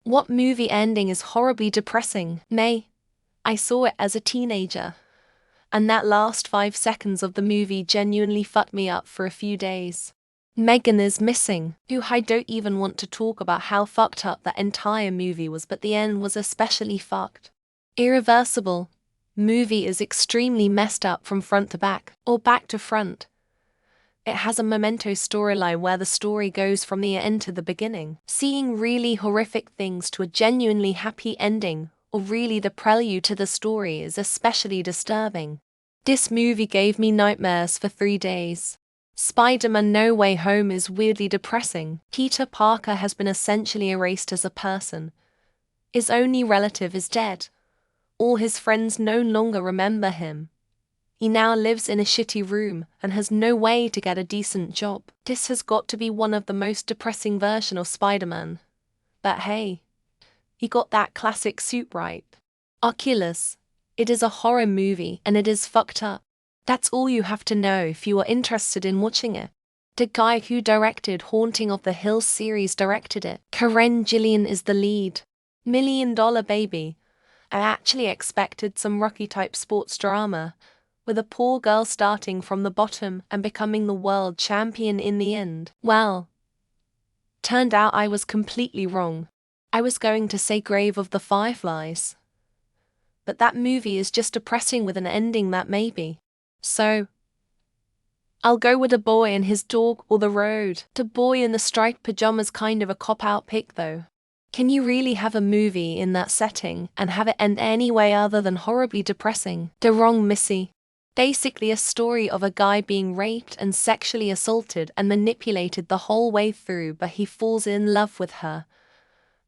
What movie ending is horribly depressing? May. I saw it as a teenager. And that last 5 seconds of the movie genuinely fucked me up for a few days. Megan is missing. I don't even want to talk about how fucked up that entire movie was, but the end was especially fucked. Irreversible. Movie is extremely messed up from front to back, or back to front. It has a Memento storyline where the story goes from the end to the beginning. Seeing really horrific things to a genuinely happy ending, or really the prelude to the story, is especially disturbing. This movie gave me nightmares for 3 days. Spider-Man No Way Home is weirdly depressing. Peter Parker has been essentially erased as a person. His only relative is dead. All his friends no longer remember him. He now lives in a shitty room and has no way to get a decent job. This has got to be one of the most depressing versions of Spider-Man. But hey, he got that classic suit right. Oculus. It is a horror movie and it is fucked up. That's all you have to know if you are interested in watching it. The guy who directed Haunting of the Hill series directed it. Karen Gillian is the lead. $1 Million Baby. I actually expected some Rocky-type sports drama, with a poor girl starting from the bottom and becoming the world champion in the end. Well, turned out I was completely wrong. I was going to say Grave of the Fireflies. But that movie is just depressing with an ending that maybe. So, I'll go with A Boy and His Dog or The Road. The Boy in the Striped Pajamas kind of a cop-out pick though. Can you really have a movie in that setting and have it end any way other than horribly depressing? The Wrong Missy. Basically a story of a guy being raped and sexually assaulted and manipulated the whole way through, but he falls in love with her.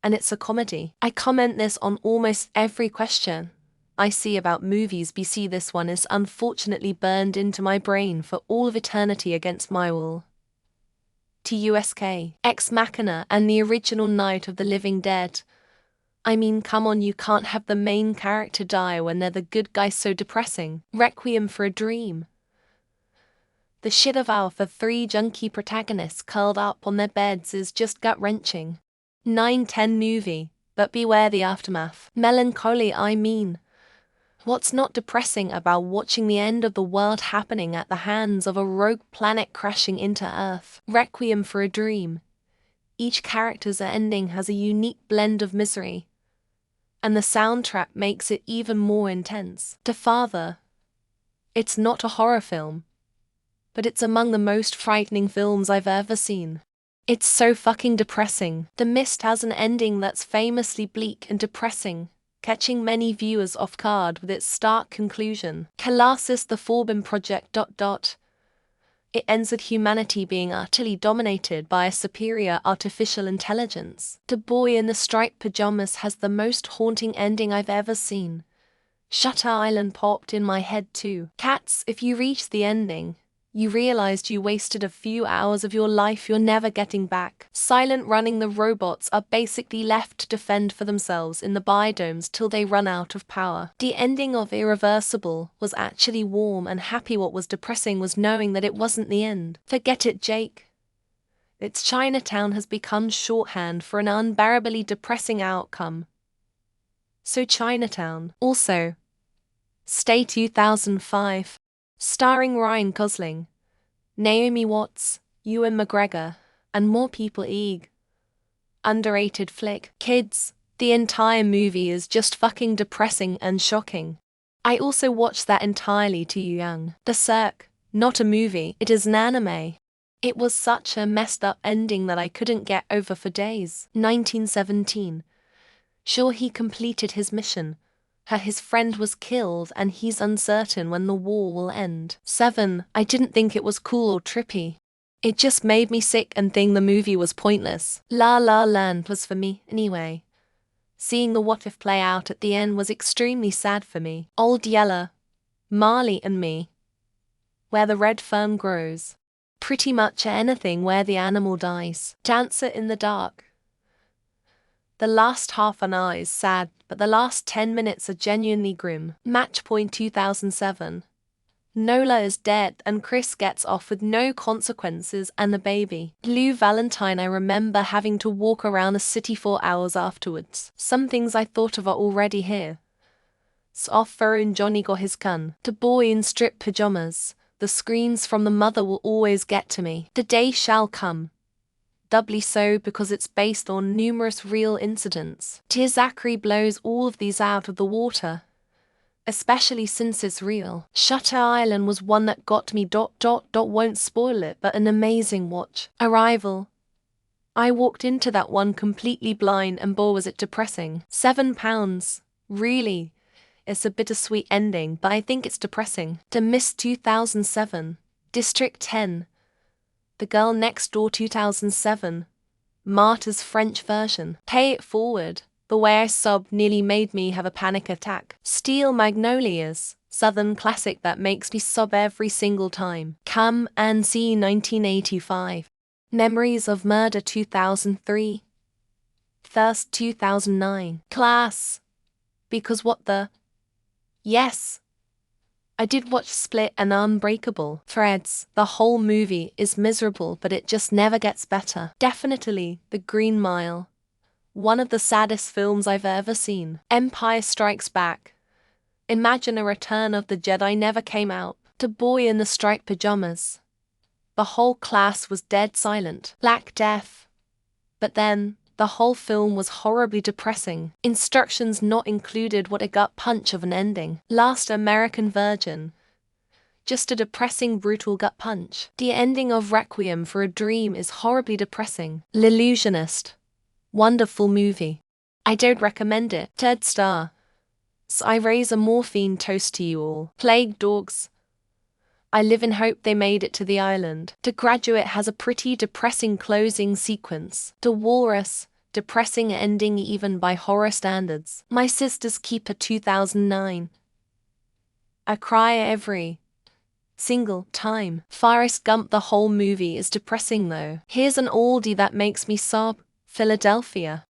And it's a comedy. I comment this on almost every question I see about movies. BC this one is unfortunately burned into my brain for all of eternity against my will. Tusk, Ex Machina and the original Night of the Living Dead. I mean, come on, you can't have the main character die when they're the good guy, so depressing. Requiem for a Dream. The shit of our for 3 junkie protagonists curled up on their beds is just gut-wrenching. 9/10 movie, but beware the aftermath. Melancholy, I mean. What's not depressing about watching the end of the world happening at the hands of a rogue planet crashing into Earth? Requiem for a Dream. Each character's ending has a unique blend of misery, and the soundtrack makes it even more intense. The Father. It's not a horror film, but it's among the most frightening films I've ever seen. It's so fucking depressing. The Mist has an ending that's famously bleak and depressing, catching many viewers off guard with its stark conclusion. Colossus the Forbin Project. It ends with humanity being utterly dominated by a superior artificial intelligence. The Boy in the Striped Pajamas has the most haunting ending I've ever seen. Shutter Island popped in my head too. Cats, if you reach the ending, you realized you wasted a few hours of your life you're never getting back. Silent Running, the robots are basically left to defend for themselves in the biodomes till they run out of power. The ending of Irreversible was actually warm and happy. What was depressing was knowing that it wasn't the end. Forget it, Jake. It's Chinatown has become shorthand for an unbearably depressing outcome. So Chinatown. Also, Stay 2005. Starring Ryan Gosling, Naomi Watts, Ewan McGregor, and more people. Underrated flick. Kids, the entire movie is just fucking depressing and shocking. I also watched that entirely too young. The Cirque, not a movie, it is an anime. It was such a messed up ending that I couldn't get over for days. 1917. Sure, he completed his mission. His friend was killed and he's uncertain when the war will end. 7. I didn't think it was cool or trippy. It just made me sick and think the movie was pointless. La La Land was for me, anyway. Seeing the what if play out at the end was extremely sad for me. Old Yeller, Marley and Me. Where the Red Fern Grows. Pretty much anything where the animal dies. Dancer in the Dark. The last half an hour is sad, but the last 10 minutes are genuinely grim. Match Point 2007. Nola is dead and Chris gets off with no consequences and the baby. Blue Valentine, I remember having to walk around the city for hours afterwards. Some things I thought of are already here. Off and Johnny got his gun. The boy in striped pajamas. The screams from the mother will always get to me. The day shall come. Doubly so because it's based on numerous real incidents. Dear Zachary blows all of these out of the water, especially since it's real. Shutter Island was one that got me. Won't spoil it, but an amazing watch. Arrival. I walked into that one completely blind and boy was it depressing. £7. Really? It's a bittersweet ending, but I think it's depressing. The Mist 2007. District 10. The Girl Next Door 2007. Martyrs French version. Pay It Forward. The way I sobbed nearly made me have a panic attack. Steel Magnolias. Southern classic that makes me sob every single time. Come and See 1985. Memories of Murder 2003. Thirst 2009. Class. Because what the... Yes. I did watch Split and Unbreakable. Threads. The whole movie is miserable, but it just never gets better. Definitely The Green Mile. One of the saddest films I've ever seen. Empire Strikes Back. Imagine a Return of the Jedi never came out. The Boy in the Striped Pajamas. The whole class was dead silent. Black Death. But then, the whole film was horribly depressing. Instructions not included. What a gut punch of an ending. Last American Virgin. Just a depressing, brutal gut punch. The ending of Requiem for a Dream is horribly depressing. L'Illusionist. Wonderful movie. I don't recommend it. Third star. So I raise a morphine toast to you all. Plague Dogs. I live in hope they made it to the island. The Graduate has a pretty depressing closing sequence. The Walrus. Depressing ending even by horror standards. My Sister's Keeper 2009. I cry every single time. Forrest Gump. The whole movie is depressing though. Here's an oldie that makes me sob. Philadelphia.